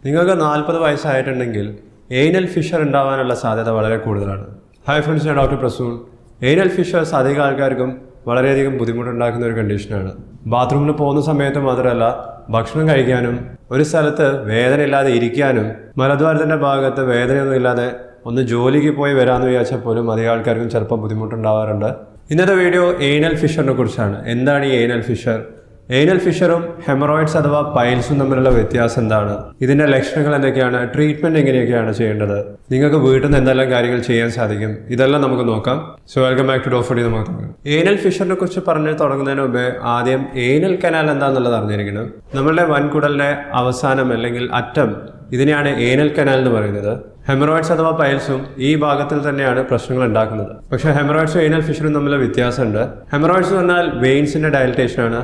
നിങ്ങൾക്ക് 40 വയസ്സായിട്ടുണ്ടെങ്കിൽ anal Fisher ഉണ്ടാവാനുള്ള സാധ്യത വളരെ കൂടുതലാണ്. ഹായ് ഫ്രണ്ട്സ്, ഞാൻ ഡോക്ടർ പ്രസൂൺ. ഏനൽ ഫിഷേഴ്സ് അധികം ആൾക്കാർക്കും വളരെയധികം ബുദ്ധിമുട്ടുണ്ടാക്കുന്ന ഒരു കണ്ടീഷനാണ്. ബാത്റൂമിൽ പോകുന്ന സമയത്ത് മാത്രമല്ല, ഭക്ഷണം കഴിക്കാനും ഒരു സ്ഥലത്ത് വേദനയില്ലാതെ ഇരിക്കാനും മലദ്വാരത്തിൻ്റെ ഭാഗത്ത് വേദനയൊന്നും ഇല്ലാതെ ഒന്ന് ജോലിക്ക് പോയി വരാമെന്ന് വിചാരിച്ചാൽ പോലും അധികം ആൾക്കാർക്കും ചിലപ്പോൾ ബുദ്ധിമുട്ടുണ്ടാവാറുണ്ട്. ഇന്നത്തെ വീഡിയോ ഏനൽ ഫിഷറിനെ കുറിച്ചാണ്. എന്താണ് ഈ ഏനൽ ഫിഷർ? ഏനൽ ഫിഷറും ഹെമറോയിഡ്സ് അഥവാ പൈൽസും തമ്മിലുള്ള വ്യത്യാസം എന്താണ്? ഇതിന്റെ ലക്ഷണങ്ങൾ എന്തൊക്കെയാണ്? ട്രീറ്റ്മെന്റ് എങ്ങനെയൊക്കെയാണ് ചെയ്യേണ്ടത്? നിങ്ങൾക്ക് വീട്ടിൽ നിന്ന് എന്തെല്ലാം കാര്യങ്ങൾ ചെയ്യാൻ സാധിക്കും? ഇതെല്ലാം നമുക്ക് നോക്കാം. സോ വെൽക്കം ബാക്ക് ടു ഡോഫുഡി. നമുക്ക് നോക്കാം. ഏനൽ ഫിഷറിനെ കുറിച്ച് പറഞ്ഞു തുടങ്ങുന്നതിന് മുമ്പേ ആദ്യം ഏനൽ കനാൽ എന്താണെന്നുള്ളത് അറിഞ്ഞിരിക്കണം. നമ്മളുടെ വൻകുടലിന്റെ അവസാനം അല്ലെങ്കിൽ അറ്റം, ഇതിനെയാണ് ഏനൽ കനാൽ എന്ന് പറയുന്നത്. ഹെമറോയിഡ്സ് അഥവാ പൈൽസും ഈ ഭാഗത്തിൽ തന്നെയാണ് പ്രശ്നങ്ങൾ ഉണ്ടാക്കുന്നത്. പക്ഷേ ഹെമറോയിഡ്സും ഏനൽ ഫിഷറും തമ്മിൽ വ്യത്യാസമുണ്ട്. ഹെമറോയിഡ്സ് എന്ന് പറഞ്ഞാൽ വെയിൻസിന്റെ ഡയലറ്റേഷനാണ്.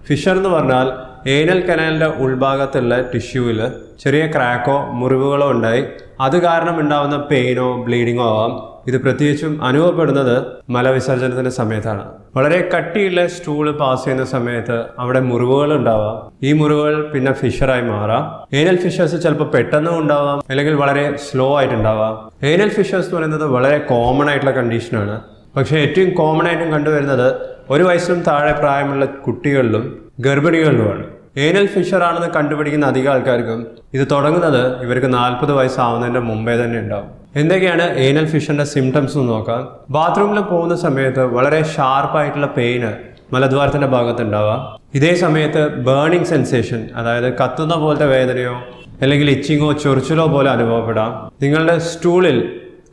ഫിഷർ എന്ന് പറഞ്ഞാൽ ഏനൽ കനാലിൻ്റെ ഉൾഭാഗത്തുള്ള ടിഷ്യൂവിൽ ചെറിയ ക്രാക്കോ മുറിവുകളോ ഉണ്ടായി അത് കാരണം ഉണ്ടാകുന്ന പെയിനോ ബ്ലീഡിങ്ങോ ആവാം. ഇത് പ്രത്യേകിച്ചും അനുഭവപ്പെടുന്നത് മലവിസർജനത്തിൻ്റെ സമയത്താണ്. വളരെ കട്ടിയുള്ള സ്റ്റൂള് പാസ് ചെയ്യുന്ന സമയത്ത് അവിടെ മുറിവുകൾ ഉണ്ടാവാം. ഈ മുറിവുകൾ പിന്നെ ഫിഷറായി മാറാം. ഏനൽ ഫിഷേഴ്സ് ചിലപ്പോൾ പെട്ടെന്ന് ഉണ്ടാവാം, അല്ലെങ്കിൽ വളരെ സ്ലോ ആയിട്ടുണ്ടാവാം. ഏനൽ ഫിഷേഴ്സ് എന്ന് പറയുന്നത് വളരെ കോമൺ ആയിട്ടുള്ള കണ്ടീഷനാണ്. പക്ഷേ ഏറ്റവും കോമൺ ആയിട്ടും കണ്ടുവരുന്നത് 1 വയസ്സിലും താഴെ പ്രായമുള്ള കുട്ടികളിലും ഗർഭിണികളിലുമാണ്. ഏനൽ ഫിഷർ ആണെന്ന് കണ്ടുപിടിക്കുന്ന അധികം ആൾക്കാർക്കും ഇത് തുടങ്ങുന്നത് ഇവർക്ക് 40 വയസ്സാവുന്നതിൻ്റെ മുമ്പേ തന്നെ ഉണ്ടാവും. എന്തൊക്കെയാണ് ഏനൽ ഫിഷറിന്റെ സിംറ്റംസ് എന്ന് നോക്കാം. ബാത്റൂമിൽ പോകുന്ന സമയത്ത് വളരെ ഷാർപ്പായിട്ടുള്ള പെയിന് മലദ്വാരത്തിന്റെ ഭാഗത്ത് ഉണ്ടാവാം. ഇതേ സമയത്ത് ബേണിംഗ് സെൻസേഷൻ, അതായത് കത്തുന്ന പോലത്തെ വേദനയോ അല്ലെങ്കിൽ ഇച്ചിങ്ങോ ചൊറിച്ചിലോ പോലെ അനുഭവപ്പെടാം. നിങ്ങളുടെ സ്റ്റൂളിൽ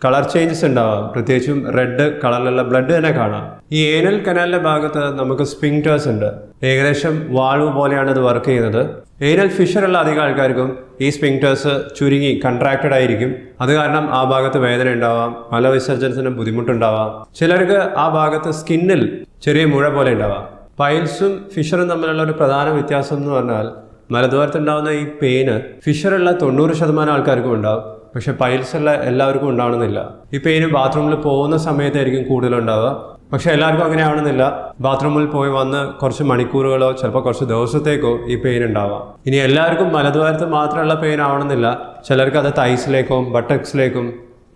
കളർ ചേഞ്ചസ് ഉണ്ടാവാം, പ്രത്യേകിച്ചും റെഡ് കളറിലുള്ള ബ്ലഡ് തന്നെ കാണാം. ഈ ഏനൽ കനാലിന്റെ ഭാഗത്ത് നമുക്ക് സ്പിങ്ക്ടേഴ്സ് ഉണ്ട്. ഏകദേശം വാൾവ് പോലെയാണ് ഇത് വർക്ക് ചെയ്യുന്നത്. ഏനൽ ഫിഷറുള്ള അധികം ആൾക്കാർക്കും ഈ സ്പിങ്ക്ടേഴ്സ് ചുരുങ്ങി കൺട്രാക്റ്റഡ് ആയിരിക്കും. അത് കാരണം ആ ഭാഗത്ത് വേദന ഉണ്ടാവാം, മലവിസർജനത്തിന് ബുദ്ധിമുട്ടുണ്ടാവാം. ചിലർക്ക് ആ ഭാഗത്ത് സ്കിന്നിൽ ചെറിയ മുഴ പോലെ ഉണ്ടാവാം. പൈൽസും ഫിഷറും തമ്മിലുള്ള ഒരു പ്രധാന വ്യത്യാസം എന്ന് പറഞ്ഞാൽ മലദ്വാരത്തുണ്ടാവുന്ന ഈ പെയിന് ഫിഷറുള്ള 90% ആൾക്കാർക്കും ഉണ്ടാവും. പക്ഷെ പൈൽസ് ഉള്ള എല്ലാവർക്കും ഉണ്ടാവണമെന്നില്ല. ഈ പെയിന് ബാത്റൂമിൽ പോകുന്ന സമയത്തായിരിക്കും കൂടുതലുണ്ടാവുക. പക്ഷെ എല്ലാവർക്കും അങ്ങനെ ആവണമെന്നില്ല. ബാത്റൂമിൽ പോയി വന്ന് കുറച്ച് മണിക്കൂറുകളോ ചിലപ്പോൾ കുറച്ച് ദിവസത്തേക്കോ ഈ പെയിൻ ഉണ്ടാവാം. ഇനി എല്ലാവർക്കും മലദ്വാരത്ത് മാത്രമുള്ള പെയിൻ ആവണമെന്നില്ല. ചിലർക്ക് അത് തൈസിലേക്കും ബട്ടക്സിലേക്കും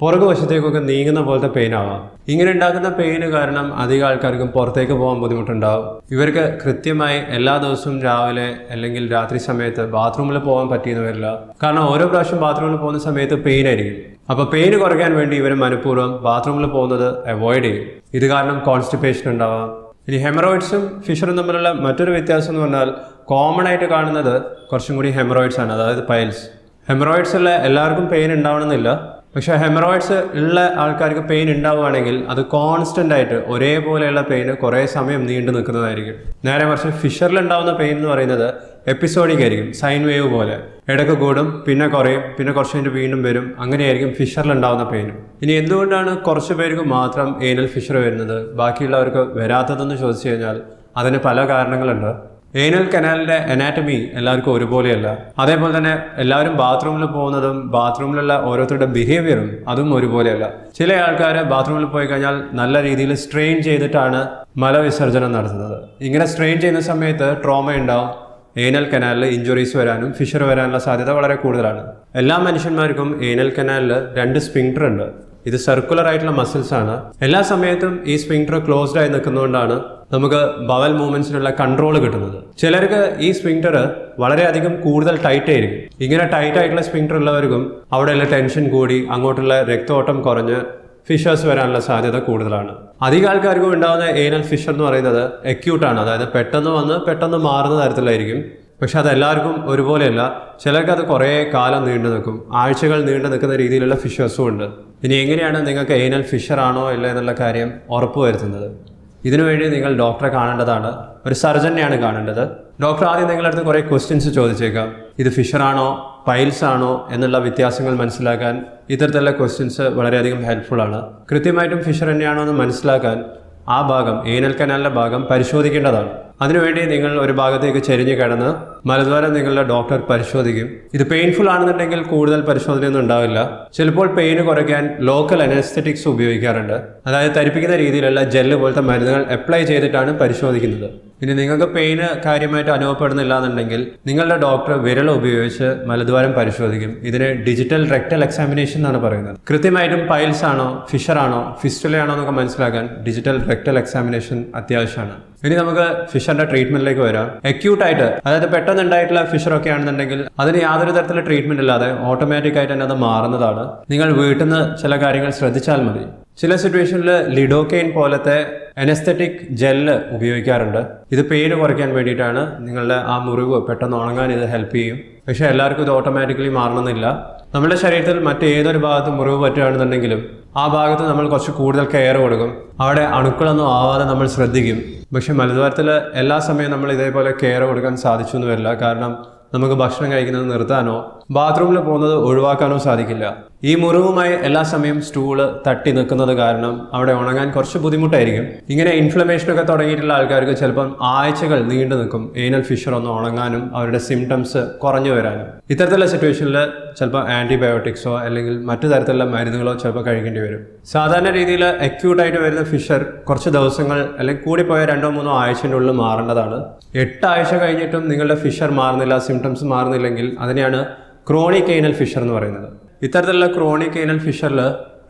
പുറകു വശത്തേക്കൊക്കെ നീങ്ങുന്ന പോലത്തെ പെയിൻ ആവാം. ഇങ്ങനെ ഉണ്ടാക്കുന്ന പെയിന് കാരണം അധികം ആൾക്കാർക്കും പുറത്തേക്ക് പോകാൻ ബുദ്ധിമുട്ടുണ്ടാവും. ഇവർക്ക് കൃത്യമായി എല്ലാ ദിവസവും രാവിലെ അല്ലെങ്കിൽ രാത്രി സമയത്ത് ബാത്റൂമിൽ പോകാൻ പറ്റിയെന്ന് വരില്ല. കാരണം ഓരോ പ്രാവശ്യം ബാത്റൂമിൽ പോകുന്ന സമയത്ത് പെയിൻ ആയിരിക്കും. അപ്പോൾ പെയിന് കുറയ്ക്കാൻ വേണ്ടി ഇവർ മനഃപൂർവ്വം ബാത്റൂമിൽ പോകുന്നത് അവോയ്ഡ് ചെയ്യും. ഇത് കാരണം കോൺസ്റ്റിപ്പേഷൻ ഉണ്ടാവാം. ഇനി ഹെമറോയിഡ്സും ഫിഷറും തമ്മിലുള്ള മറ്റൊരു വ്യത്യാസം എന്ന് പറഞ്ഞാൽ കോമൺ ആയിട്ട് കാണുന്നത് കുറച്ചും കൂടി ഹെമറോയിഡ്സ് ആണ്, അതായത് പൈൽസ്. ഹെമറോയിഡ്സ് ഉള്ള എല്ലാവർക്കും പെയിൻ ഉണ്ടാവണമെന്നില്ല. പക്ഷേ ഹെമറോയിഡ്സ് ഉള്ള ആൾക്കാർക്ക് പെയിൻ ഉണ്ടാവുകയാണെങ്കിൽ അത് കോൺസ്റ്റന്റ് ആയിട്ട് ഒരേപോലെയുള്ള പെയിന് കുറേ സമയം നീണ്ടു നിൽക്കുന്നതായിരിക്കും. നേരെ മറിച്ച് ഫിഷറിൽ ഉണ്ടാവുന്ന പെയിൻ എന്ന് പറയുന്നത് എപ്പിസോഡിക് ആയിരിക്കും, സൈൻ വേവ് പോലെ. ഇടയ്ക്ക് കൂടും, പിന്നെ കുറയും, പിന്നെ കുറച്ച് കഴിഞ്ഞ് വീണ്ടും വരും. അങ്ങനെയായിരിക്കും ഫിഷറിൽ ഉണ്ടാവുന്ന പെയിനും. ഇനി എന്തുകൊണ്ടാണ് കുറച്ച് പേർക്ക് മാത്രം ഏനൽ ഫിഷർ വരുന്നത്, ബാക്കിയുള്ളവർക്ക് വരാത്തതെന്ന് ചോദിച്ചു കഴിഞ്ഞാൽ അതിന് പല കാരണങ്ങളുണ്ട്. ഏനൽ കനാലിന്റെ അനാറ്റമി എല്ലാവർക്കും ഒരുപോലെയല്ല. അതേപോലെ തന്നെ എല്ലാവരും ബാത്റൂമിൽ പോകുന്നതും ബാത്റൂമിലുള്ള ഓരോരുത്തരുടെ ബിഹേവിയറും അതും ഒരുപോലെയല്ല. ചില ആൾക്കാർ ബാത്റൂമിൽ പോയി കഴിഞ്ഞാൽ നല്ല രീതിയിൽ സ്ട്രെയിൻ ചെയ്തിട്ടാണ് മലവിസർജനം നടത്തുന്നത്. ഇങ്ങനെ സ്ട്രെയിൻ ചെയ്യുന്ന സമയത്ത് ട്രോമ ഉണ്ടാവും. ഏനൽ കനാലിൽ ഇഞ്ചുറീസ് വരാനും ഫിഷർ വരാനുള്ള സാധ്യത വളരെ കൂടുതലാണ്. എല്ലാ മനുഷ്യന്മാർക്കും ഏനൽ കനാലിൽ 2 സ്പിങ്ക്ടർ ഉണ്ട്. ഇത് സർക്കുലർ ആയിട്ടുള്ള മസിൽസ് ആണ്. എല്ലാ സമയത്തും ഈ സ്പിങ്ക്ടർ ക്ലോസ്ഡ് ആയി നിൽക്കുന്നതുകൊണ്ടാണ് നമുക്ക് ബവൽ മൂവ്മെന്റ്സിനുള്ള കൺട്രോൾ കിട്ടുന്നത്. ചിലർക്ക് ഈ സ്പിങ്ക്ടർ വളരെയധികം കൂടുതൽ ടൈറ്റ് ആയിരിക്കും. ഇങ്ങനെ ടൈറ്റ് ആയിട്ടുള്ള സ്പിങ്ക്ടർ ഉള്ളവർക്കും അവിടെയുള്ള ടെൻഷൻ കൂടി അങ്ങോട്ടുള്ള രക്തോട്ടം കുറഞ്ഞ് ഫിഷേഴ്സ് വരാനുള്ള സാധ്യത കൂടുതലാണ്. അധികം ആൾക്കാർക്കും ഉണ്ടാകുന്ന ഏനൽ ഫിഷർ എന്ന് പറയുന്നത് അക്യൂട്ടാണ്, അതായത് പെട്ടെന്ന് വന്ന് പെട്ടെന്ന് മാറുന്ന തരത്തിലായിരിക്കും. പക്ഷെ അതെല്ലാവർക്കും ഒരുപോലെയല്ല. ചിലർക്ക് അത് കുറേ കാലം നീണ്ടു നിൽക്കും, ആഴ്ചകൾ നീണ്ടു നിൽക്കുന്ന രീതിയിലുള്ള ഫിഷേഴ്സും ഉണ്ട്. ഇനി എങ്ങനെയാണ് നിങ്ങൾക്ക് ഏനൽ ഫിഷർ ആണോ ഇല്ല എന്നുള്ള കാര്യം ഉറപ്പുവരുത്തുന്നത്? ഇതിനുവേണ്ടി നിങ്ങൾ ഡോക്ടറെ കാണേണ്ടതാണ്. ഒരു സർജനെയാണ് കാണേണ്ടത്. ഡോക്ടർ ആദ്യം നിങ്ങളുടെ അടുത്ത് കുറേ ക്വസ്റ്റ്യൻസ് ചോദിച്ചേക്കാം. ഇത് ഫിഷർ ആണോ പൈൽസ് ആണോ എന്നുള്ള വ്യത്യാസങ്ങൾ മനസ്സിലാക്കാൻ ഇത്തരത്തിലുള്ള ക്വസ്റ്റ്യൻസ് വളരെയധികം ഹെൽപ്ഫുൾ ആണ്. കൃത്യമായിട്ടും ഫിഷർ തന്നെയാണോ എന്ന് മനസ്സിലാക്കാൻ ആ ഭാഗം, ഏനൽ കനാലിൻ്റെ ഭാഗം പരിശോധിക്കേണ്ടതാണ്. അതിനുവേണ്ടി നിങ്ങൾ ഒരു ഭാഗത്തേക്ക് ചെരിഞ്ഞ് കിടന്ന് മലദ്വാരം നിങ്ങളുടെ ഡോക്ടർ പരിശോധിക്കും. ഇത് പെയിൻഫുൾ ആണെന്നുണ്ടെങ്കിൽ കൂടുതൽ പരിശോധനയൊന്നും ഉണ്ടാവില്ല. ചിലപ്പോൾ പെയിന് കുറയ്ക്കാൻ ലോക്കൽ അനസ്തെറ്റിക്സ് ഉപയോഗിക്കാറുണ്ട്. അതായത് തരിപ്പിക്കുന്ന രീതിയിലുള്ള ജെല്ല് പോലത്തെ മരുന്നുകൾ അപ്ലൈ ചെയ്തിട്ടാണ് പരിശോധിക്കുന്നത്. ഇനി നിങ്ങൾക്ക് പെയിന് കാര്യമായിട്ട് അനുഭവപ്പെടുന്നില്ല എന്നുണ്ടെങ്കിൽ നിങ്ങളുടെ ഡോക്ടർ വിരൽ ഉപയോഗിച്ച് മലദ്വാരം പരിശോധിക്കും. ഇതിന് ഡിജിറ്റൽ റെക്ടൽ എക്സാമിനേഷൻ എന്നാണ് പറയുന്നത്. കൃത്യമായിട്ടും പൈൽസ് ആണോ, ഫിഷർ ആണോ, ഫിസ്റ്റുലയാണോ എന്നൊക്കെ മനസ്സിലാക്കാൻ ഡിജിറ്റൽ റെക്ടൽ എക്സാമിനേഷൻ അത്യാവശ്യമാണ്. ഇനി നമുക്ക് ഫിഷറിന്റെ ട്രീറ്റ്മെന്റിലേക്ക് വരാം. അക്യൂട്ടായിട്ട്, അതായത് പെട്ടെന്ന് ഉണ്ടായിട്ടുള്ള ഫിഷർ ഒക്കെ ആണെന്നുണ്ടെങ്കിൽ അതിന് യാതൊരു തരത്തിലുള്ള ട്രീറ്റ്മെന്റ് ഇല്ലാതെ ഓട്ടോമാറ്റിക് ആയിട്ട് തന്നെ അത് മാറുന്നതാണ്. നിങ്ങൾ വീട്ടിൽ നിന്ന് ചില കാര്യങ്ങൾ ശ്രദ്ധിച്ചാൽ മതി. ചില സിറ്റുവേഷനിൽ ലിഡോക്കെയിൻ പോലത്തെ അനസ്തെറ്റിക് ജെല്ല് ഉപയോഗിക്കാറുണ്ട്. ഇത് പെയിന് കുറയ്ക്കാൻ വേണ്ടിയിട്ടാണ്. നിങ്ങളുടെ ആ മുറിവ് പെട്ടെന്ന് ഉണങ്ങാൻ ഇത് ഹെൽപ്പ് ചെയ്യും. പക്ഷേ എല്ലാവർക്കും ഇത് ഓട്ടോമാറ്റിക്കലി മാറണമെന്നില്ല. നമ്മുടെ ശരീരത്തിൽ മറ്റേതൊരു ഭാഗത്ത് മുറിവ് പറ്റുകയാണെന്നുണ്ടെങ്കിലും ആ ഭാഗത്ത് നമ്മൾ കുറച്ച് കൂടുതൽ കെയർ കൊടുക്കും. അവിടെ അണുക്കളൊന്നും ആവാതെ നമ്മൾ ശ്രദ്ധിക്കും. പക്ഷെ മലദ്വാരത്തിൽ എല്ലാ സമയവും നമ്മൾ ഇതേപോലെ കെയർ കൊടുക്കാൻ സാധിച്ചു എന്ന് വരില്ല. കാരണം നമുക്ക് ഭക്ഷണം കഴിക്കുന്നത് നിർത്താനോ ബാത്റൂമിൽ പോകുന്നത് ഒഴിവാക്കാനോ സാധിക്കില്ല. ഈ മുറിവുമായി എല്ലാ സമയം സ്റ്റൂള് തട്ടി നിൽക്കുന്നത് കാരണം അവിടെ ഉണങ്ങാൻ കുറച്ച് ബുദ്ധിമുട്ടായിരിക്കും. ഇങ്ങനെ ഇൻഫ്ലമേഷനൊക്കെ തുടങ്ങിയിട്ടുള്ള ആൾക്കാർക്ക് ചിലപ്പം ആഴ്ചകൾ നീണ്ടു നിൽക്കും ഏനൽ ഫിഷർ ഒന്ന് ഉണങ്ങാനും അവരുടെ സിംറ്റംസ് കുറഞ്ഞു വരാനും. ഇത്തരത്തിലുള്ള സിറ്റുവേഷനിൽ ചിലപ്പോൾ ആൻറ്റിബയോട്ടിക്സോ അല്ലെങ്കിൽ മറ്റു തരത്തിലുള്ള മരുന്നുകളോ ചിലപ്പോൾ കഴിക്കേണ്ടി വരും. സാധാരണ രീതിയിൽ അക്യൂട്ടായിട്ട് വരുന്ന ഫിഷർ കുറച്ച് ദിവസങ്ങൾ അല്ലെങ്കിൽ കൂടിപ്പോയ 2-3 ആഴ്ചൻ്റെ ഉള്ളിൽ മാറേണ്ടതാണ്. 8 ആഴ്ച കഴിഞ്ഞിട്ടും നിങ്ങളുടെ ഫിഷർ മാറുന്നില്ല, സിംറ്റംസ് മാറുന്നില്ലെങ്കിൽ അതിനെയാണ് ക്രോണിക് ഏനൽ ഫിഷർ എന്ന് പറയുന്നത്. ഇത്തരത്തിലുള്ള ക്രോണിക് ഏനൽ ഫിഷറിൽ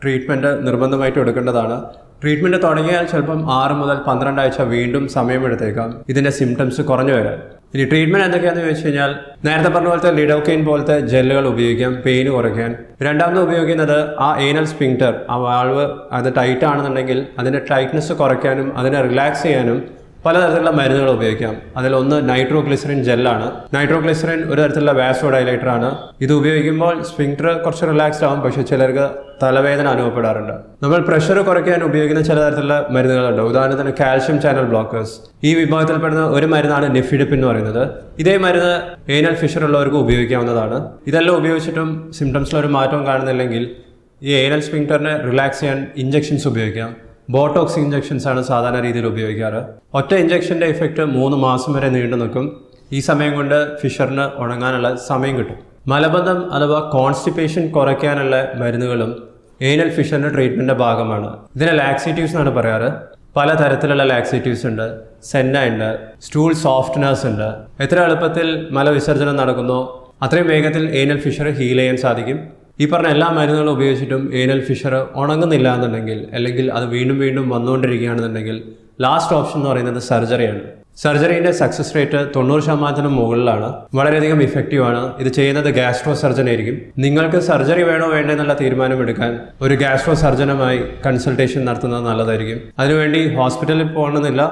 ട്രീറ്റ്മെൻറ്റ് നിർബന്ധമായിട്ട് എടുക്കേണ്ടതാണ്. ട്രീറ്റ്മെൻറ്റ് തുടങ്ങിയാൽ ചിലപ്പം 6 മുതൽ 12 ആഴ്ച വീണ്ടും സമയമെടുത്തേക്കാം ഇതിൻ്റെ സിംറ്റംസ് കുറഞ്ഞു വരാൻ. ഇനി ട്രീറ്റ്മെൻറ്റ് എന്തൊക്കെയാണെന്ന് ചോദിച്ചു കഴിഞ്ഞാൽ നേരത്തെ പറഞ്ഞ പോലത്തെ ലിഡോക്കെയിൻ പോലത്തെ ജെല്ലുകൾ ഉപയോഗിക്കാം പെയിന് കുറയ്ക്കാൻ. രണ്ടാമത് ഉപയോഗിക്കുന്നത് ആ ഏനൽ സ്ഫിങ്ക്ടർ, ആ വാൾവ് അത് ടൈറ്റ് ആണെന്നുണ്ടെങ്കിൽ അതിൻ്റെ ടൈറ്റ്നസ് കുറയ്ക്കാനും അതിനെ റിലാക്സ് ചെയ്യാനും പലതരത്തിലുള്ള മരുന്നുകൾ ഉപയോഗിക്കാം. അതിലൊന്ന് നൈട്രോഗ്ലിസറിൻ ജെല്ലാണ്. നൈട്രോഗ്ലിസറിൻ ഒരു തരത്തിലുള്ള വാസോ ഡയലേറ്റർ ആണ്. ഇത് ഉപയോഗിക്കുമ്പോൾ സ്ഫിങ്ക്ടർ കുറച്ച് റിലാക്സ്ഡ് ആവും. പക്ഷേ ചിലർക്ക് തലവേദന അനുഭവപ്പെടാറുണ്ട്. നമ്മൾ പ്രഷർ കുറയ്ക്കാൻ ഉപയോഗിക്കുന്ന ചില തരത്തിലുള്ള മരുന്നുകളുണ്ട്. ഉദാഹരണത്തിന് കാൽഷ്യം ചാനൽ ബ്ലോക്കേഴ്സ്. ഈ വിഭാഗത്തിൽപ്പെടുന്ന ഒരു മരുന്നാണ് നിഫിഡിപ്പിൻ എന്ന് പറയുന്നത്. ഇതേ മരുന്ന് ഏനൽ ഫിഷർ ഉള്ളവർക്ക് ഉപയോഗിക്കാവുന്നതാണ്. ഇതെല്ലാം ഉപയോഗിച്ചിട്ടും സിംറ്റംസിലൊരു മാറ്റവും കാണുന്നില്ലെങ്കിൽ ഈ ഏനൽ സ്ഫിങ്ക്ടറിനെ റിലാക്സ് ചെയ്യാൻ ഇഞ്ചക്ഷൻസ് ഉപയോഗിക്കാം. ബോട്ടോക്സ് ഇഞ്ചക്ഷൻസ് ആണ് സാധാരണ രീതിയിൽ ഉപയോഗിക്കാറ്. ഒറ്റ ഇഞ്ചക്ഷൻ്റെ ഇഫക്റ്റ് 3 മാസം വരെ നീണ്ടു നിൽക്കും. ഈ സമയം കൊണ്ട് ഫിഷറിന് ഉണങ്ങാനുള്ള സമയം കിട്ടും. മലബന്ധം അഥവാ കോൺസ്റ്റിപ്പേഷൻ കുറയ്ക്കാനുള്ള മരുന്നുകളും ഏനൽ ഫിഷറിൻ്റെ ട്രീറ്റ്മെൻറ്റിൻ്റെ ഭാഗമാണ്. ഇതിനെ ലാക്സേറ്റീവ്സ് എന്നാണ് പറയാറ്. പല തരത്തിലുള്ള ലാക്സേറ്റീവ്സ് ഉണ്ട്. സെന്ന ഉണ്ട്, സ്റ്റൂൾ സോഫ്റ്റ്നേഴ്സ് ഉണ്ട്. എത്ര എളുപ്പത്തിൽ മലവിസർജനം നടക്കുന്നോ അത്രയും വേഗത്തിൽ ഏനൽ ഫിഷർ ഹീൽ ചെയ്യാൻ സാധിക്കും. ഈ പറഞ്ഞ എല്ലാ മരുന്നുകളും ഉപയോഗിച്ചിട്ടും ഏനൽ ഫിഷർ ഉണങ്ങുന്നില്ല എന്നുണ്ടെങ്കിൽ അല്ലെങ്കിൽ അത് വീണ്ടും വീണ്ടും വന്നുകൊണ്ടിരിക്കുകയാണെന്നുണ്ടെങ്കിൽ ലാസ്റ്റ് ഓപ്ഷൻ എന്ന് പറയുന്നത് സർജറിയാണ്. സർജറിൻ്റെ സക്സസ് റേറ്റ് 90% മുകളിലാണ്. വളരെയധികം ഇഫക്റ്റീവാണ്. ഇത് ചെയ്യുന്നത് ഗാസ്ട്രോ സർജൻ ആയിരിക്കും. നിങ്ങൾക്ക് സർജറി വേണോ വേണ്ടോ എന്നുള്ള തീരുമാനമെടുക്കാൻ ഒരു ഗാസ്ട്രോ സർജനുമായി കൺസൾട്ടേഷൻ നടത്തുന്നത് നല്ലതായിരിക്കും. അതിനുവേണ്ടി ഹോസ്പിറ്റലിൽ പോകണമെന്നില്ല.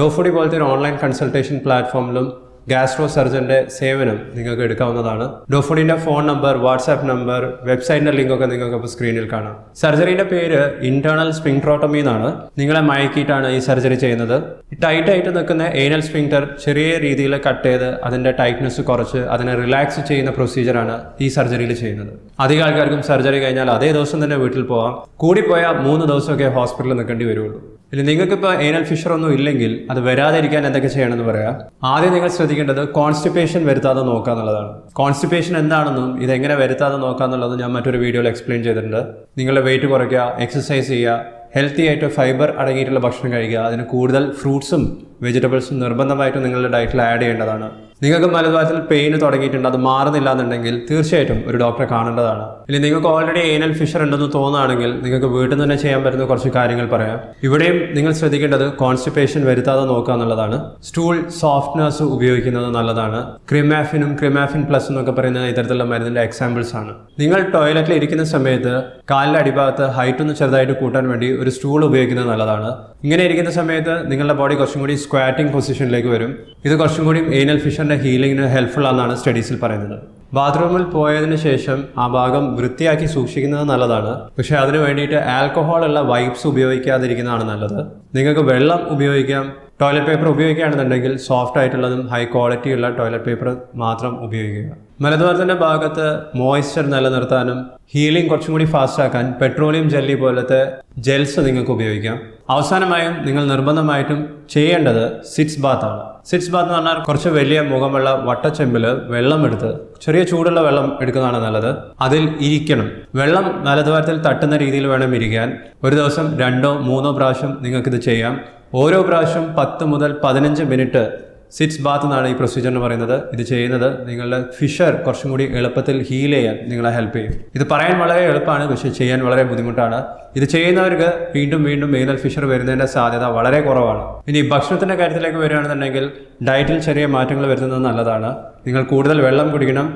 ഡോഫുഡി പോലത്തെ ഒരു ഓൺലൈൻ കൺസൾട്ടേഷൻ പ്ലാറ്റ്ഫോമിലും ഗാസ്ട്രോ സർജൻ്റെ സേവനം നിങ്ങൾക്ക് എടുക്കാവുന്നതാണ്. ഡോഫുഡിൻ്റെ ഫോൺ നമ്പർ, വാട്സാപ്പ് നമ്പർ, വെബ്സൈറ്റിൻ്റെ ലിങ്കൊക്കെ നിങ്ങൾക്ക് ഇപ്പോൾ സ്ക്രീനിൽ കാണാം. സർജറിയുടെ പേര് ഇന്റേണൽ സ്ഫിങ്ക്ട്രോട്ടമി എന്നാണ്. നിങ്ങളെ മയക്കിയിട്ടാണ് ഈ സർജറി ചെയ്യുന്നത്. ടൈറ്റായിട്ട് നിൽക്കുന്ന ഏനൽ സ്ഫിങ്ക്ടർ ചെറിയ രീതിയിൽ കട്ട് ചെയ്ത് അതിൻ്റെ ടൈറ്റ്നസ് കുറച്ച് അതിനെ റിലാക്സ് ചെയ്യുന്ന പ്രൊസീജിയറാണ് ഈ സർജറിയിൽ ചെയ്യുന്നത്. അധികം ആൾക്കാർക്കും സർജറി കഴിഞ്ഞാൽ അതേ ദിവസം തന്നെ വീട്ടിൽ പോകാം. കൂടിപ്പോയാൽ 3 ദിവസമൊക്കെ ഹോസ്പിറ്റലിൽ നിൽക്കേണ്ടി വരുള്ളൂ. ഇനി നിങ്ങൾക്കിപ്പോൾ ഏനൽ ഫിഷർ ഒന്നും ഇല്ലെങ്കിൽ അത് വരാതിരിക്കാൻ എന്തൊക്കെ ചെയ്യണമെന്ന് പറയാം. ആദ്യം നിങ്ങൾ ശ്രദ്ധിക്കേണ്ടത് കോൺസ്റ്റിപ്പേഷൻ വരുത്താതെ നോക്കുക എന്നുള്ളതാണ്. കോൺസ്റ്റിപ്പേഷൻ എന്താണെന്നും ഇതെങ്ങനെ വരുത്താതെ നോക്കുക എന്നുള്ളത് ഞാൻ മറ്റൊരു വീഡിയോയിൽ എക്സ്പ്ലെയിൻ ചെയ്തിട്ടുണ്ട്. നിങ്ങളുടെ വെയിറ്റ് കുറയ്ക്കുക, എക്സസൈസ് ചെയ്യുക, ഹെൽത്തി ആയിട്ട് ഫൈബർ അടങ്ങിയിട്ടുള്ള ഭക്ഷണം കഴിക്കുക. അതിന് കൂടുതൽ ഫ്രൂട്ട്സും വെജിറ്റബിൾസും നിർബന്ധമായിട്ടും നിങ്ങളുടെ ഡയറ്റിൽ ആഡ് ചെയ്യേണ്ടതാണ്. നിങ്ങൾക്ക് മലദ്വാരത്തിൽ പെയിന് തുടങ്ങിയിട്ടുണ്ട്, അത് മാറുന്നില്ല എന്നുണ്ടെങ്കിൽ തീർച്ചയായിട്ടും ഒരു ഡോക്ടറെ കാണേണ്ടതാണ്. ഇനി നിങ്ങൾക്ക് ഓൾറെഡി ഏനൽ ഫിഷർ ഉണ്ടെന്ന് തോന്നുകയാണെങ്കിൽ നിങ്ങൾക്ക് വീട്ടിൽ നിന്ന് തന്നെ ചെയ്യാൻ പറ്റുന്ന കുറച്ച് കാര്യങ്ങൾ പറയാം. ഇവിടെയും നിങ്ങൾ ശ്രദ്ധിക്കേണ്ടത് കോൺസ്റ്റിപ്പേഷൻ വരുത്താതെ നോക്കുക എന്നുള്ളതാണ്. സ്റ്റൂൾ സോഫ്റ്റ്നേഴ്സ് ഉപയോഗിക്കുന്നത് നല്ലതാണ്. ക്രിമാഫിൻ പ്ലസ് എന്നൊക്കെ പറയുന്ന ഇത്തരത്തിലുള്ള മരുന്നിൻ്റെ എക്സാമ്പിൾസ് ആണ്. നിങ്ങൾ ടോയ്ലറ്റിൽ ഇരിക്കുന്ന സമയത്ത് കാലിൻ്റെ അടിഭാഗത്ത് ഹൈറ്റ് ഒന്ന് ചെറുതായിട്ട് കൂട്ടാൻ വേണ്ടി ഒരു സ്റ്റൂൾ ഉപയോഗിക്കുന്നത് നല്ലതാണ്. ഇങ്ങനെ ഇരിക്കുന്ന സമയത്ത് നിങ്ങളുടെ ബോഡി കുറച്ചും കൂടി സ്ക്വാറ്റിംഗ് പൊസിഷനിലേക്ക് വരും. ഇത് കുറച്ചും കൂടി ഏനൽ ഫിഷറിന്റെ ഹീലിംഗിന് ഹെൽപ്ഫുൾ ആണെന്നാണ് സ്റ്റഡീസിൽ പറയുന്നത്. ബാത്റൂമിൽ പോയതിനു ശേഷം ആ ഭാഗം വൃത്തിയാക്കി സൂക്ഷിക്കുന്നത് നല്ലതാണ്. പക്ഷെ അതിന് വേണ്ടിയിട്ട് ആൽക്കഹോൾ ഉള്ള വൈപ്സ് ഉപയോഗിക്കാതിരിക്കുന്നതാണ് നല്ലത്. നിങ്ങൾക്ക് വെള്ളം ഉപയോഗിക്കാം. ടോയ്ലറ്റ് പേപ്പർ ഉപയോഗിക്കുകയാണെന്നുണ്ടെങ്കിൽ സോഫ്റ്റ് ആയിട്ടുള്ളതും ഹൈ ക്വാളിറ്റി ഉള്ള ടോയ്ലറ്റ് പേപ്പർ മാത്രം ഉപയോഗിക്കുക. മലദ്വാരത്തിൻ്റെ ഭാഗത്ത് മോയ്സ്ചർ നിലനിർത്താനും ഹീലിംഗ് കുറച്ചും കൂടി ഫാസ്റ്റ് ആക്കാൻ പെട്രോളിയം ജെല്ലി പോലത്തെ ജെൽസ് നിങ്ങൾക്ക് ഉപയോഗിക്കാം. അവസാനമായും നിങ്ങൾ നിർബന്ധമായിട്ടും ചെയ്യേണ്ടത് സിറ്റ്സ് ബാത്ത് ആണ്. സിറ്റ്സ് ബാത്ത് എന്ന് പറഞ്ഞാൽ കുറച്ച് വലിയ മുഖമുള്ള വട്ടച്ചെമ്പിൽ വെള്ളം എടുത്ത് ചെറിയ ചൂടുള്ള വെള്ളം എടുക്കുന്നതാണ് നല്ലത്. അതിൽ ഇരിക്കണം. വെള്ളം വലതുവാരത്തിൽ തട്ടുന്ന രീതിയിൽ വേണം ഇരിക്കാൻ. ഒരു ദിവസം 2-3 പ്രാവശ്യം നിങ്ങൾക്കിത് ചെയ്യാം. ഓരോ പ്രാവശ്യം 10 മുതൽ 15 മിനിറ്റ് സിറ്റ്സ് ബാത്ത് എന്നാണ് ഈ പ്രൊസീജിയറിന് പറയുന്നത്. ഇത് ചെയ്യുന്നത് നിങ്ങളുടെ ഫിഷർ കുറച്ചും കൂടി എളുപ്പത്തിൽ ഹീൽ ചെയ്യാൻ നിങ്ങളെ ഹെൽപ്പ് ചെയ്യും. ഇത് പറയാൻ വളരെ എളുപ്പമാണ്, പക്ഷേ ചെയ്യാൻ വളരെ ബുദ്ധിമുട്ടാണ്. ഇത് ചെയ്യുന്നവർക്ക് വീണ്ടും വീണ്ടും ഏനൽ ഫിഷർ വരുന്നതിൻ്റെ സാധ്യത വളരെ കുറവാണ്. ഇനി ഭക്ഷണത്തിൻ്റെ കാര്യത്തിലേക്ക് വരികയാണെന്നുണ്ടെങ്കിൽ ഡയറ്റിൽ ചെറിയ മാറ്റങ്ങൾ വരുത്തുന്നത് നല്ലതാണ്. നിങ്ങൾ കൂടുതൽ വെള്ളം കുടിക്കണം.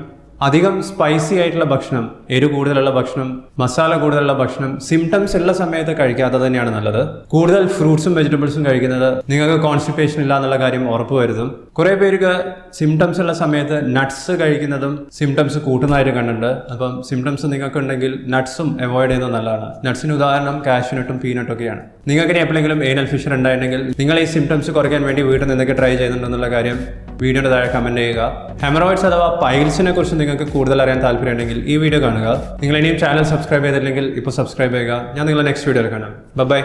അധികം സ്പൈസി ആയിട്ടുള്ള ഭക്ഷണം, കൂടുതലുള്ള ഭക്ഷണം, മസാല കൂടുതലുള്ള ഭക്ഷണം സിംറ്റംസ് ഉള്ള സമയത്ത് കഴിക്കാത്തത് തന്നെയാണ് നല്ലത്. കൂടുതൽ ഫ്രൂട്ട്സും വെജിറ്റബിൾസും കഴിക്കുന്നത് നിങ്ങൾക്ക് കോൺസ്റ്റിപ്പേഷൻ ഇല്ല എന്നുള്ള കാര്യം ഉറപ്പുവരുത്തും. കുറേ പേർക്ക് സിംറ്റംസ് ഉള്ള സമയത്ത് നട്ട്സ് കഴിക്കുന്നതും സിംറ്റംസ് കൂട്ടുന്നതായിട്ട് കണ്ടിട്ടുണ്ട്. അപ്പം സിംറ്റംസ് നിങ്ങൾക്ക് ഉണ്ടെങ്കിൽ നട്ട്സും അവോയ്ഡ് ചെയ്യുന്നത് നല്ലതാണ്. നട്ട്സിന് ഉദാഹരണം കാഷ്യൂനട്ടും പീനട്ടും ഒക്കെയാണ്. നിങ്ങൾക്ക് എപ്പോഴെങ്കിലും ഏനൽ ഫിഷർ ഉണ്ടായിട്ടുണ്ടെങ്കിൽ നിങ്ങൾ ഈ സിംറ്റംസ് കുറയ്ക്കാൻ വേണ്ടി വീട്ടിൽ നിന്നൊക്കെ ട്രൈ ചെയ്യുന്നുണ്ടെന്നുള്ള കാര്യം വീഡിയോയുടെ താഴെ കമൻറ്റ് ചെയ്യുക. ഹെമറോയിഡ്സ് അഥവാ പൈൽസിനെ കുറിച്ച് നിങ്ങൾക്ക് കൂടുതൽ അറിയാൻ താല്പര്യമുണ്ടെങ്കിൽ ഈ വീഡിയോ കാണുക. നിങ്ങൾ ഇനിയും ചാനൽ സബ്സ്ക്രൈബ് ചെയ്തില്ലെങ്കിൽ ഇപ്പോൾ സബ്സ്ക്രൈബ് ചെയ്യുക. ഞാൻ നിങ്ങളെ നെക്സ്റ്റ് വീഡിയോയിൽ കാണാം. ബൈ.